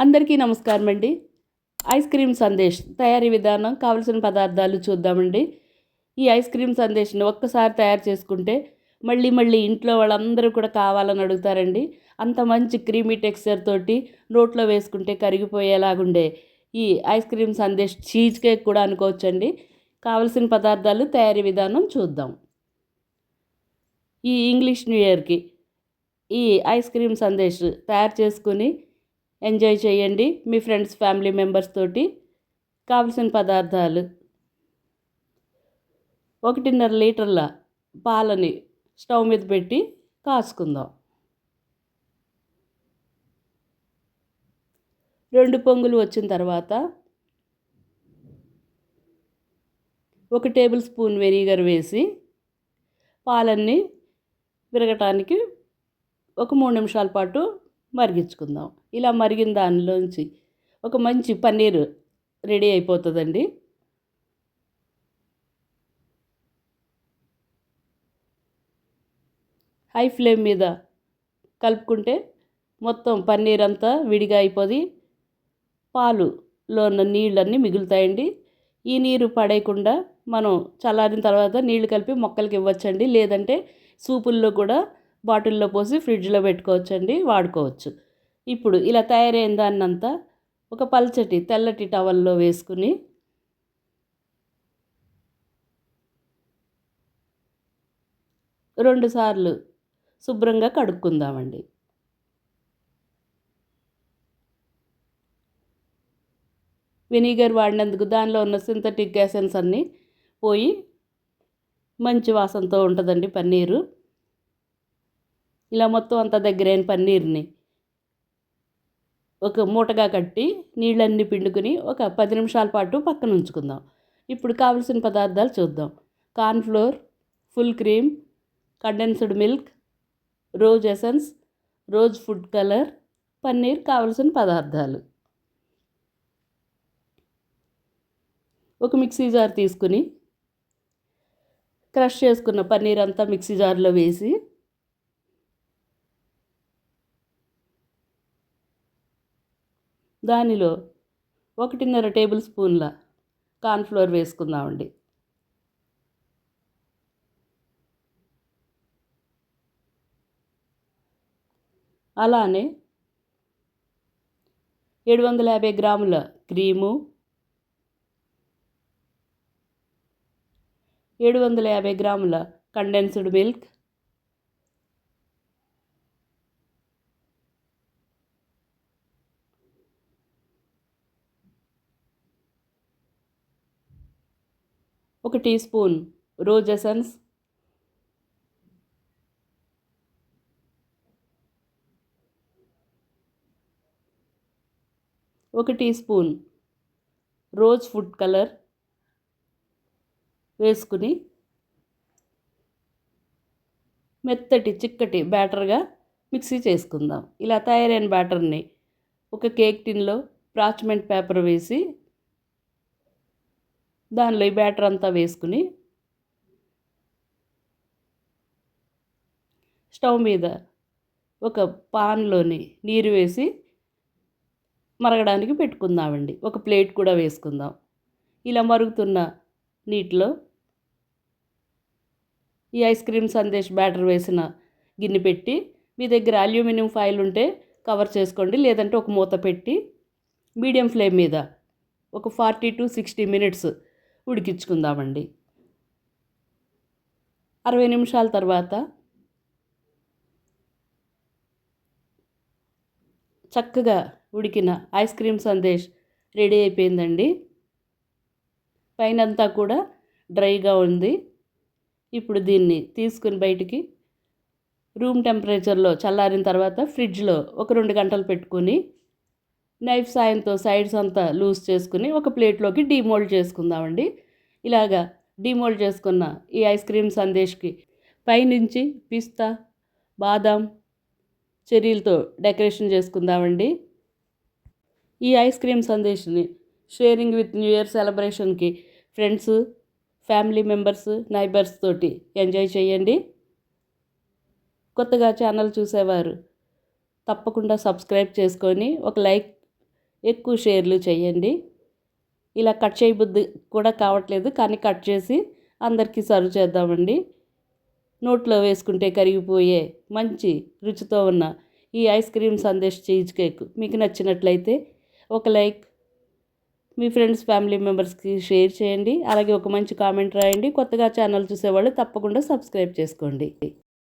అందరికీ నమస్కారం అండి. ఐస్ క్రీమ్ సందేశ్ తయారీ విధానం, కావలసిన పదార్థాలు చూద్దామండి. ఈ ఐస్ క్రీమ్ సందేశ్ని ఒక్కసారి తయారు చేసుకుంటే మళ్ళీ మళ్ళీ ఇంట్లో వాళ్ళందరూ కూడా కావాలని అడుగుతారండి. అంత మంచి క్రీమీ టెక్స్చర్ తోటి నోట్లో వేసుకుంటే కరిగిపోయేలాగుండే ఈ ice cream Sandesh cheese cake కూడా అనుకోవచ్చండి. కావలసిన పదార్థాలు, తయారీ విధానం చూద్దాం. ఈ ఇంగ్లీష్ న్యూ ఇయర్కి ఈ ఐస్ క్రీమ్ సందేశ్ తయారు చేసుకుని ఎంజాయ్ చేయండి మీ ఫ్రెండ్స్, ఫ్యామిలీ మెంబర్స్ తోటి. కావలసిన పదార్థాలు: 1.5 లీటర్ల పాలని స్టవ్ మీద పెట్టి కాచుకుందాం. 2 పొంగులు వచ్చిన తర్వాత 1 టేబుల్ స్పూన్ వెనిగర్ వేసి పాలన్నీ విరగటానికి ఒక 3 నిమిషాల పాటు మరిగించుకుందాం. ఇలా మరిగిన దానిలోంచి ఒక మంచి పన్నీర్ రెడీ అయిపోతుందండి. హై ఫ్లేమ్ మీద కలుపుకుంటే మొత్తం పన్నీర్ అంతా విడిగా అయిపోయి పాలులో ఉన్న నీళ్ళన్నీ మిగులుతాయండి. ఈ నీరు పడేయకుండా మనం చల్లారిన తర్వాత నీళ్లు కలిపి మొక్కలకి ఇవ్వచ్చండి. లేదంటే సూపుల్లో కూడా బాటిల్లో పోసి ఫ్రిడ్జ్లో పెట్టుకోవచ్చండి, వాడుకోవచ్చు. ఇప్పుడు ఇలా తయారైన దాన్నంతా ఒక పల్చటి తెల్లటి టవల్లో వేసుకుని రెండుసార్లు శుభ్రంగా కడుక్కుందామండి. వెనిగర్ వాడినందుకు దానిలో ఉన్న సింథటిక్ ఎసెన్స్ అన్నీ పోయి మంచి వాసనతో ఉంటుందండి పన్నీరు. ఇలా మొత్తం అంతా దగ్గరైన పన్నీర్ని ఒక మూటగా కట్టి నీళ్ళన్నీ పిండుకుని ఒక 10 నిమిషాల పాటు పక్కన ఉంచుకుందాం. ఇప్పుడు కావలసిన పదార్థాలు చూద్దాం. Cornflour, full cream, condensed milk, rose essence, rose food colour, paneer. కావలసిన పదార్థాలు: ఒక మిక్సీ జార్ తీసుకుని క్రష్ చేసుకున్న పన్నీర్ అంతా మిక్సీ జార్లో వేసి దానిలో 1.5 టేబుల్ స్పూన్ల కార్న్ఫ్లోర్ వేసుకుందామండి. అలానే 750 గ్రాముల క్రీము, 750 గ్రాముల condensed milk, 1 teaspoon rose essence, 1 teaspoon rose food colour వేసుకుని మెత్తటి చిక్కటి బ్యాటర్గా మిక్సీ చేసుకుందాం. ఇలా తయారైన బ్యాటర్ని ఒక కేక్ టిన్లో పార్చ్మెంట్ పేపర్ వేసి దానిలో ఈ బ్యాటర్ అంతా వేసుకుని స్టవ్ మీద ఒక పాన్లోని నీరు వేసి మరగడానికి పెట్టుకుందామండి. ఒక ప్లేట్ కూడా వేసుకుందాం. ఇలా మరుగుతున్న నీటిలో ఈ ఐస్ క్రీమ్ సందేశ్ బ్యాటర్ వేసిన గిన్నె పెట్టి, మీ దగ్గర అల్యూమినియం ఫాయిల్ ఉంటే కవర్ చేసుకోండి, లేదంటే ఒక మూత పెట్టి మీడియం ఫ్లేమ్ మీద ఒక 40 to 60 మినిట్స్ ఉడికించుకుందామండి. 60 నిమిషాల తర్వాత చక్కగా ఉడికిన ఐస్ క్రీమ్ సందేశ్ రెడీ అయిపోయిందండి. పైనంతా కూడా డ్రైగా ఉంది. ఇప్పుడు దీన్ని తీసుకుని బయటికి రూమ్ టెంపరేచర్లో చల్లారిన తర్వాత ఫ్రిడ్జ్లో ఒక 2 గంటలు పెట్టుకుని నైఫ్ సాయంతో సైడ్స్ అంతా లూజ్ చేసుకుని ఒక ప్లేట్లోకి డీమోల్డ్ చేసుకుందామండి. ఇలాగా డీమోల్డ్ చేసుకున్న ఈ ఐస్ క్రీమ్ సందేశ్కి పైనుంచి పిస్తా, బాదాం, చెర్రీలతో డెకరేషన్ చేసుకుందామండి. ఈ ఐస్ క్రీమ్ సందేశ్ని షేరింగ్ విత్ న్యూ ఇయర్ సెలబ్రేషన్కి ఫ్రెండ్స్, ఫ్యామిలీ మెంబర్స్, నైబర్స్ తోటి ఎంజాయ్ చేయండి. కొత్తగా ఛానల్ చూసేవారు తప్పకుండా సబ్స్క్రైబ్ చేసుకొని ఒక లైక్ ఎక్కువ షేర్లు చేయండి. ఇలా కట్ చేయబుద్ది కూడా కావట్లేదు, కానీ కట్ చేసి అందరికీ సర్వ్ చేద్దామండి. నోట్లో వేసుకుంటే కరిగిపోయే మంచి రుచితో ఉన్న ఈ ice cream Sandesh cheese cake మీకు నచ్చినట్లయితే ఒక లైక్, మీ ఫ్రెండ్స్ ఫ్యామిలీ మెంబర్స్కి షేర్ చేయండి. అలాగే ఒక మంచి కామెంట్ రాయండి. కొత్తగా ఛానల్ చూసేవాళ్ళు తప్పకుండా సబ్స్క్రైబ్ చేసుకోండి.